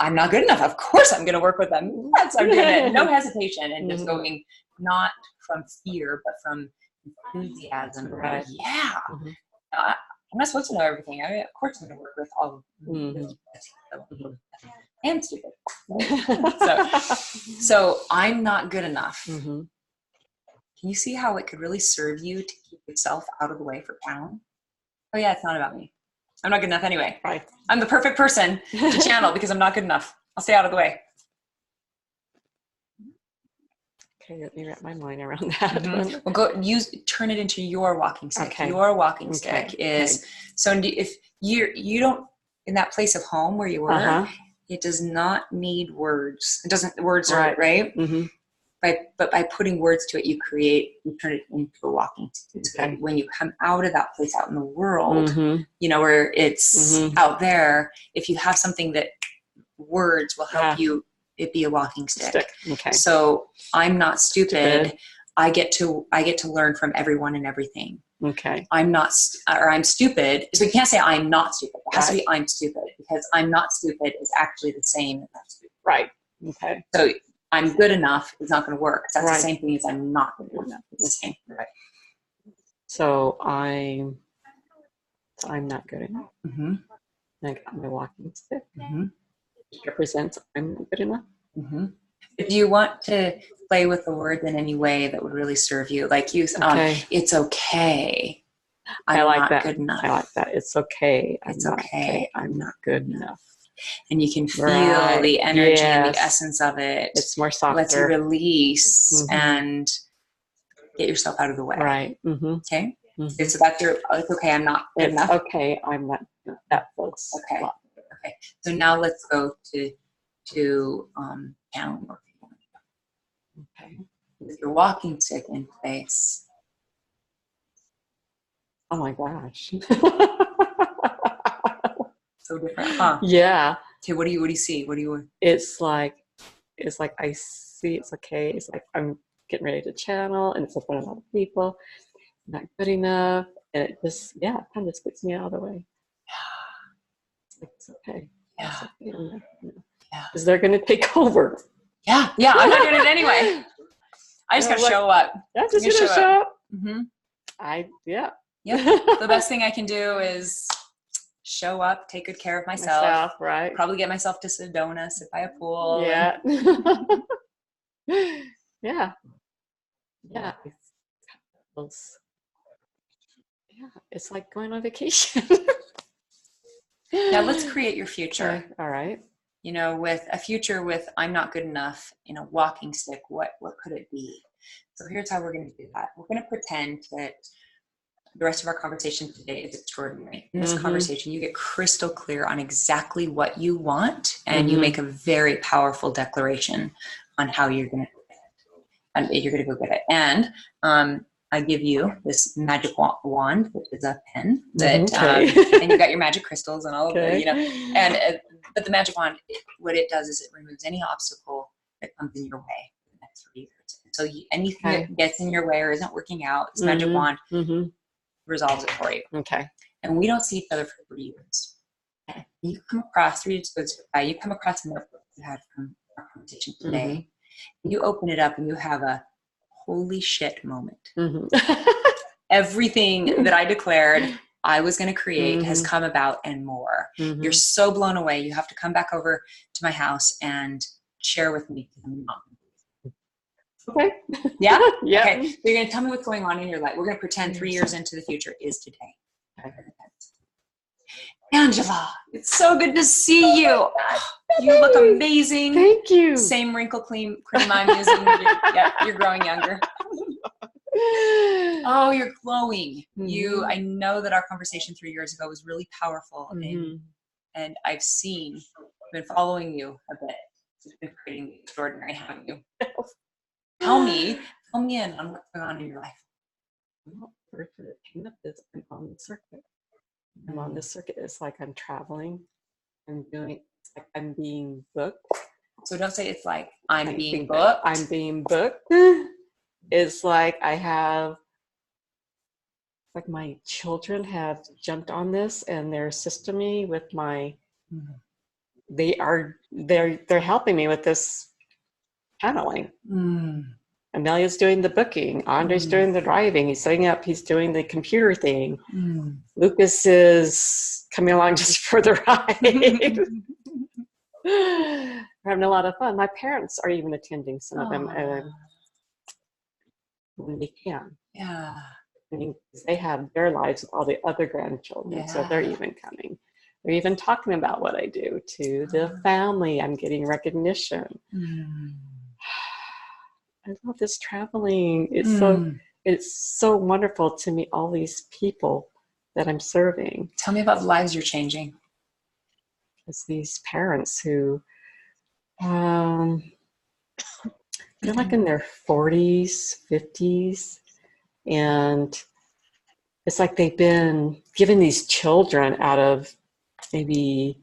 I'm not good enough. Of course I'm going to work with them. Yes, I'm doing it. No hesitation. And just going, not from fear, but from enthusiasm. Yeah. I'm not supposed to know everything. Of course I'm going to work with all of them. And stupid. So I'm not good enough. Can you see how it could really serve you to keep yourself out of the way for Pound? Oh yeah, it's not about me. I'm not good enough anyway. Right. I'm the perfect person to channel because I'm not good enough. I'll stay out of the way. Okay, let me wrap my mind around that. Well, turn it into your walking stick. Okay. Your walking stick is, so if you don't, in that place of home where you were, it does not need words. It doesn't, words are right. But by putting words to it, you turn it into a walking stick. So when you come out of that place out in the world, where it's out there, if you have something that words will help you, it be a walking stick. Okay. So I'm not stupid. I get to learn from everyone and everything. Okay. I'm stupid. So you can't say I'm not stupid. It has to be I'm stupid, because I'm not stupid is actually the same as I'm stupid. Right. Okay. So I'm good enough is not going to work. That's the same thing as I'm not good enough. It's the same. Right. So I'm not good enough. I got my walking stick. It represents I'm not good enough. If you want to play with the words in any way that would really serve you, like use it's okay. I like that. Good enough. I like that. It's okay. It's okay. I'm not good enough. And you can feel the energy and the essence of it. It's more softer. Let's release and get yourself out of the way. Right. Okay. So that's it's okay. I'm not good enough. Okay. I'm not. That feels okay. Okay. So now let's go to down. Okay. With your walking stick in place. Oh my gosh. So different, huh? Yeah. Okay, what do you see? It's like I see it's okay. It's like I'm getting ready to channel and it's in front of other people. Not good enough. And it just kind of just gets me out of the way. It's okay. Yeah. It's okay. Because they're gonna take over. Yeah. I'm not doing it anyway. I just gotta show up. Yeah, just gonna show up. The best thing I can do is show up, take good care of myself. Right. Probably get myself to Sedona, sit by a pool. Yeah. It's like going on vacation. Now let's create your future. Okay. All right. With a future with I'm not good enough in a walking stick, what could it be? So here's how we're going to do that. We're going to pretend that the rest of our conversation today is extraordinary. In this Mm-hmm. conversation, you get crystal clear on exactly what you want, and Mm-hmm. you make a very powerful declaration on how you're going to go get it. And I give you this magic wand, which is a pen that, and you got your magic crystals and all of the, and but the magic wand, what it does is it removes any obstacle that comes in your way for the next 3 years. So anything that gets in your way or isn't working out, this magic wand resolves it for you. Okay. And we don't see each other for 3 years. Okay. You come across 3 years goes by. You come across a notebook you had from our conversation today. You open it up and you have a holy shit moment. Everything that I declared I was going to create has come about and more. You're so blown away. You have to come back over to my house and share with me. Okay. Yeah? Yeah. Okay. So you're going to tell me what's going on in your life. We're going to pretend 3 years into the future is today. Okay. Angela, it's so good to see you. You look amazing. Thank you. Same wrinkle cream I'm using. You're growing younger. Oh, you're glowing. I know that our conversation 3 years ago was really powerful, and I've been following you a bit. It's been creating extraordinary, haven't you? Fill me in on what's going on in your life. Well, first it came up is I'm on the circuit. I'm on the circuit. It's like I'm traveling. It's like I'm being booked. So don't say it's like I'm being booked. I'm being booked. It's like like my children have jumped on this and they're assisting me with they're helping me with this channeling. Amelia's doing the booking. Andre's doing the driving. He's setting up. He's doing the computer thing. Lucas is coming along just for the ride. We're having a lot of fun. My parents are even attending some of them when they can. Yeah. I mean, they have their lives with all the other grandchildren, so they're even coming. They're even talking about what I do to the family. I'm getting recognition. I love this traveling. It's so wonderful to meet all these people that I'm serving. Tell me about the lives you're changing. It's these parents who they're like in their 40s, 50s, and it's like they've been given these children out of maybe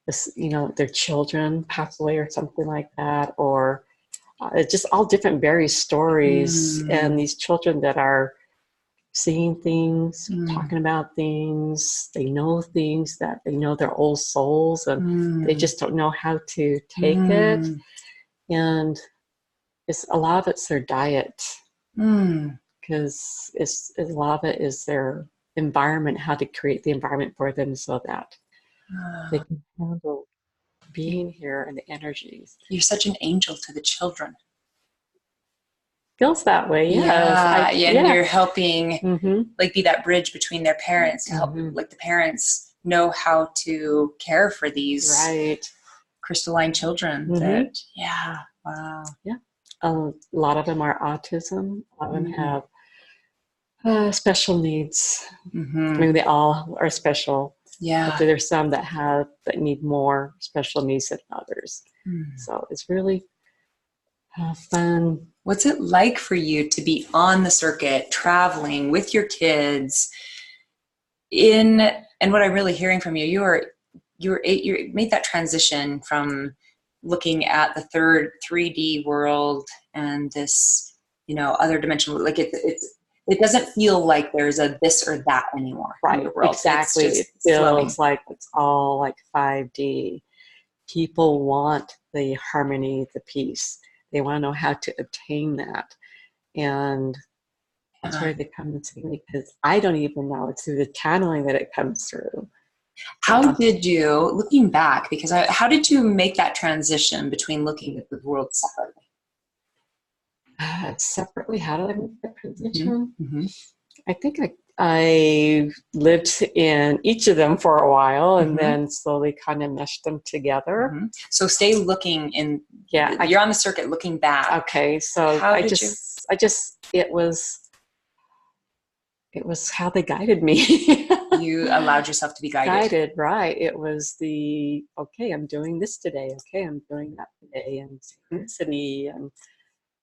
this, their children passed away or something like that, or just all different various stories, and these children that are seeing things, talking about things, they know things that they know their old souls, and they just don't know how to take it. And a lot of it's their diet, because a lot of it is their environment, how to create the environment for them so that they can handle being here and the energies. You're such an angel to the children. Feels that way, yes. And you're helping be that bridge between their parents to help the parents know how to care for these crystalline children. Wow. Yeah. A lot of them are autism. A lot of them have special needs. I mean, they all are special. Yeah. But there's some that need more special needs than others. So it's really fun. What's it like for you to be on the circuit, traveling with your kids? And what I'm really hearing from you, you made that transition from looking at the third 3D world and this, other dimension. Like it doesn't feel like there's a this or that anymore. Right. In the world. Exactly. It feels like it's all like 5D. People want the harmony, the peace. They want to know how to obtain that. And that's where they come and see me, because I don't even know. It's through the channeling that it comes through. How did you, looking back, how did you make that transition between looking at the world separately? Separately, how did I make that transition? I think I lived in each of them for a while and then slowly kind of meshed them together. So stay looking in. Yeah, you're on the circuit looking back. Okay, so it it was how they guided me. You allowed yourself to be guided. Right. It was okay, I'm doing this today. Okay, I'm doing that today. And synchronicity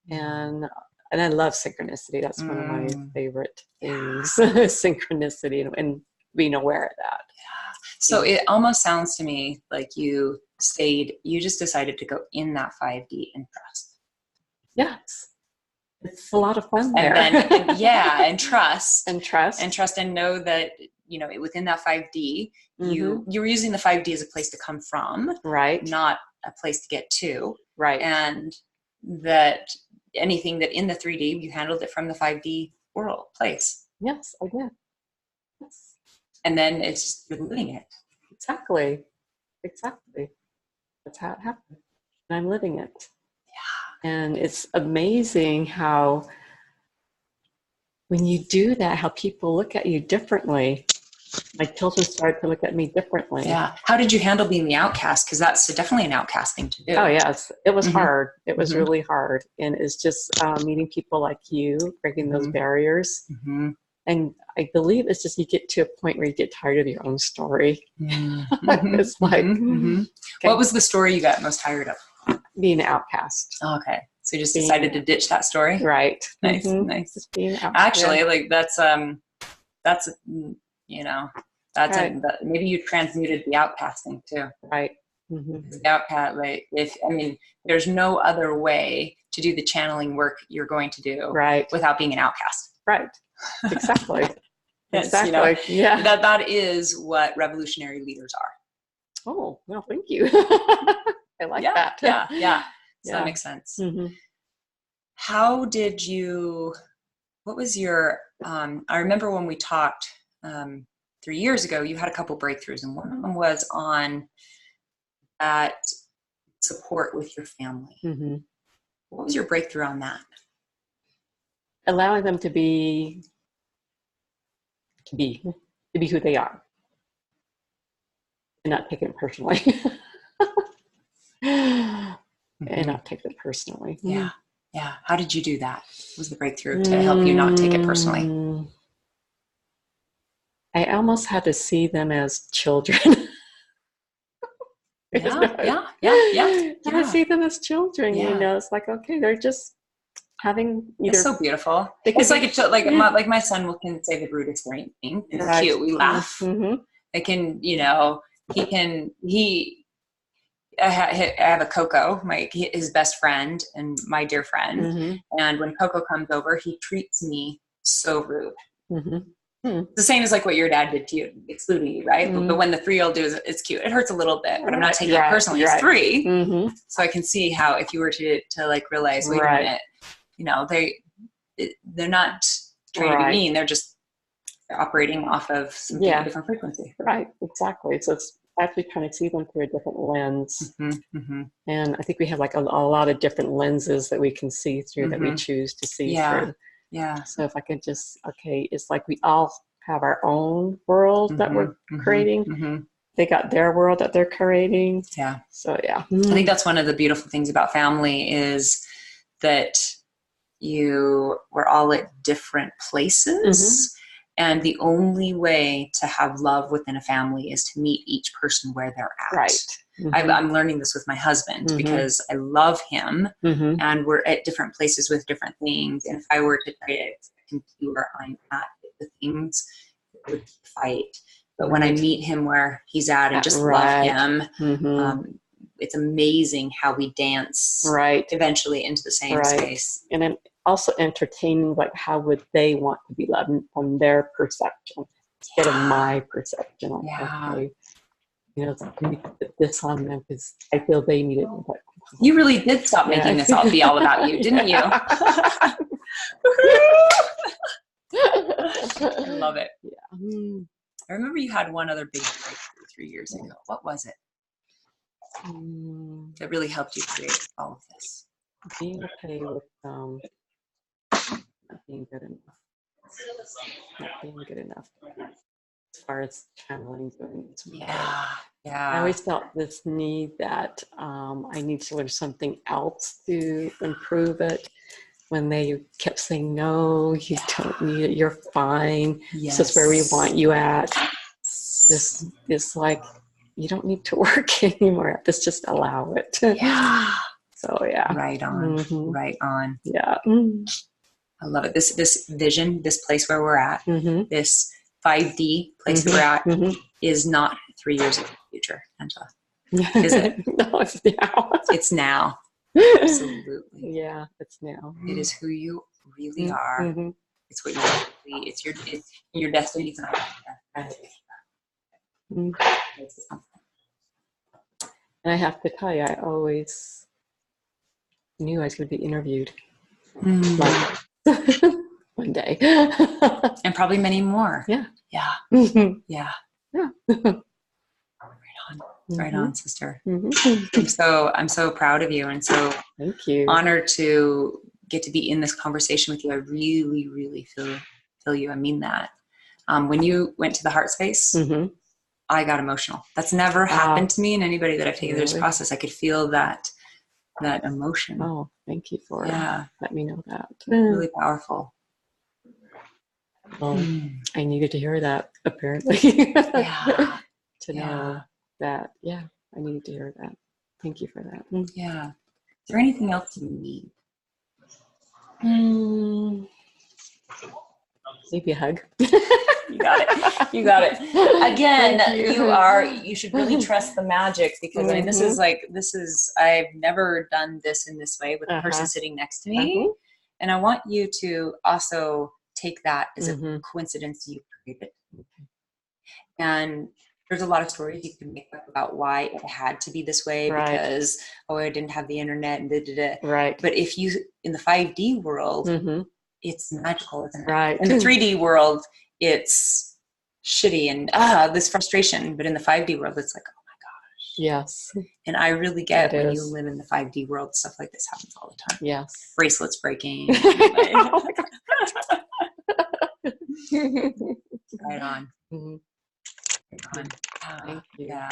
and I love synchronicity. That's one of my favorite things, synchronicity and being aware of that. So it almost sounds to me like you just decided to go in that 5D and trust. Yes. It's a lot of fun there. And trust. And know that, within that 5D, you're using the 5D as a place to come from. Right. Not a place to get to. Right. And that anything that in the 3D, you handled it from the 5D place. Yes, I did. Yes. And then it's just you're living it. Exactly. That's how it happened. And I'm living it. Yeah. And it's amazing how when you do that, how people look at you differently. My children started to look at me differently. Yeah. How did you handle being the outcast? Because that's definitely an outcast thing to do. Oh, yes. It was hard. It was really hard. And it's just meeting people like you, breaking those barriers. And I believe it's just you get to a point where you get tired of your own story. It's like, okay. What was the story you got most tired of? Being an outcast. Oh, okay. So you just decided to ditch that story? Right. Nice, nice. Just being outcast. Actually, like that's maybe you transmuted the outcasting too. Right. The outcast, there's no other way to do the channeling work you're going to do without being an outcast. Right. Exactly. Yes, exactly. Yeah. That is what revolutionary leaders are. Oh, well, thank you. I like that. Yeah. So that makes sense. How did what was your, I remember when we talked 3 years ago, you had a couple breakthroughs, and one of them was on that support with your family. What was your breakthrough on that? Allowing them to be who they are and not take it personally. And not take it personally. Yeah. How did you do that? What was the breakthrough to help you not take it personally? I almost had to see them as children. I see them as children. It's like, okay, they're just having it's so beautiful. It's like my son can say the rudest thing. It's cute. We laugh. It can, I have a Coco, his best friend and my dear friend. And when Coco comes over, he treats me so rude. It's the same as like what your dad did to you, excluding you, right? But when the 3-year-old does it's cute. It hurts a little bit, but I'm not taking it personally. He's 3. So I can see how if you were to like realize, wait a minute, they're not trying to be mean. They're just operating off of some different frequency. Right, exactly. So it's actually trying to see them through a different lens. And I think we have like a lot of different lenses that we can see through that we choose to see through. Yeah. So if I could just, it's like we all have our own world that we're creating. They got their world that they're creating. Yeah. So yeah. I think that's one of the beautiful things about family is that we're all at different places. And the only way to have love within a family is to meet each person where they're at. Right. I'm learning this with my husband because I love him and we're at different places with different things. And if I were to try to expect him to be where I'm at the things, it would fight. But when I meet him where he's at and just love him, it's amazing how we dance eventually into the same space. And then also entertaining, like how would they want to be loved from their perception instead of my perception. Okay, it's like, we need to put this on them because I feel they need it. But, you really did stop making this all be all about you, didn't you? I love it. Yeah. I remember you had one other big breakthrough 3 years ago. What was it? That really helped you create all of this? Being okay with not being good enough. Not being good enough. As far as channeling doing this. Yeah. I always felt this need that I need to learn something else to improve it. when they kept saying, no, you don't need it. You're fine. Yes. This is where we want you at. This is like, you don't need to work anymore. Just allow it. Yeah. So yeah. Right on. Mm-hmm. Right on. Yeah. I love it. This vision, this place where we're at, Mm-hmm. this 5D place that we're at is not 3 years in the future, Angela. Is it? No, it's now. It's now. Absolutely. Yeah, it's now. It is who you really are. It's what you really, it's your destiny. It's not. And I have to tell you, I always knew I was going to be interviewed. Like one day. And probably many more. Yeah. Yeah. Yeah. Yeah. Right on, sister. I'm so proud of you and so thank you. Honored to get to be in this conversation with you. I really, really feel you. I mean that. When you went to the heart space, I got emotional. That's never happened to me and anybody that I've taken through this process. I could feel that emotion. Oh, thank you for letting me know that. Really powerful. Well, I needed to hear that, apparently. Yeah. To know that, I needed to hear that. Thank you for that. Yeah. Is there anything else you need? Maybe a hug. You got it. You got it. Again, you should really trust the magic because I mean, this is, I've never done this in this way with the person sitting next to me. And I want you to also take that as a coincidence you created. And there's a lot of stories you can make up about why it had to be this way because, I didn't have the internet and Right. But if you, in the 5D world, it's magical, isn't it? Right. In the 3D world, it's shitty and this frustration. But in the 5D world, it's like, oh my gosh. Yes. And I really get when you live in the 5D world, stuff like this happens all the time. Yes. Bracelets breaking. Right on. Thank you. Yeah.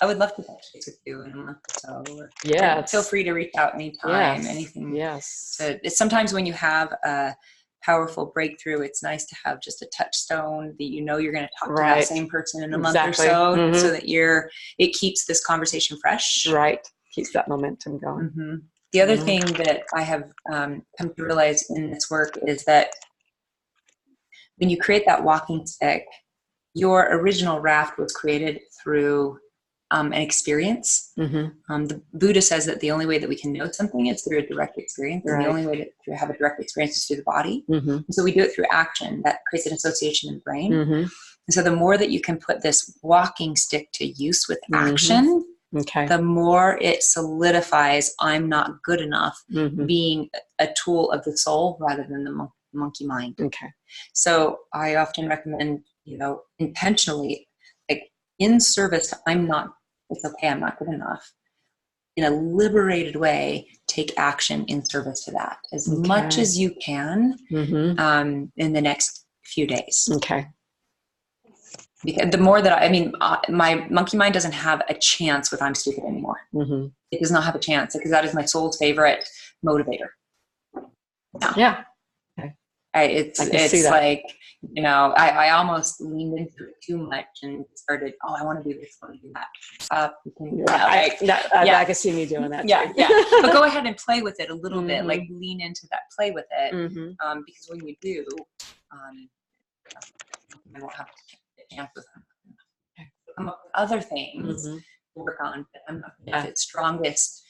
I would love to touch base with you in a month or so. Yeah. Feel free to reach out anytime. Yes. Anything. Yes. It's sometimes when you have a powerful breakthrough, it's nice to have just a touchstone that you're going to talk to that same person in a month or so, so that it keeps this conversation fresh. Right. Keeps that momentum going. The other thing that I have come to realize in this work is that when you create that walking stick, your original raft was created through an experience. The Buddha says that the only way that we can know something is through a direct experience. And the only way to have a direct experience is through the body. And so we do it through action. That creates an association in the brain. And so the more that you can put this walking stick to use with action, the more it solidifies I'm not good enough being a tool of the soul rather than the monkey mind. So I often recommend, intentionally, like in service to it's okay, I'm not good enough. In a liberated way, take action in service to that as much as you can in the next few days. Because the more that my monkey mind doesn't have a chance with I'm stupid anymore. It does not have a chance because that is my soul's favorite motivator. It's like, I almost leaned into it too much and started, I want to do this, I want to do that. I can see me doing that. Yeah. But go ahead and play with it a little bit, like lean into that, play with it. Because when you do, I won't have a chance with them. Come up with other things to work on, but I'm not going to its strongest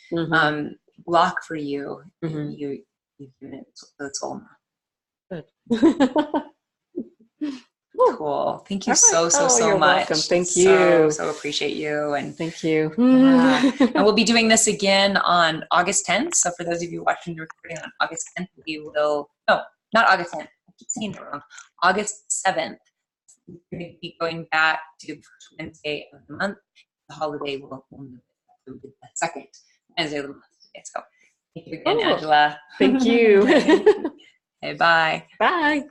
block for you. You've given it the soul now. Cool. Thank you so you're much. Welcome. Thank you. So appreciate you. And thank you. And we'll be doing this again on August 10th. So for those of you watching the recording on August 10th, not August 10th. I keep saying it wrong. August 7th. We're going to be going back to the first Wednesday of the month. The holiday will move to the second Wednesday of the month. So thank you again, Angela. Thank you. Okay, bye. Bye.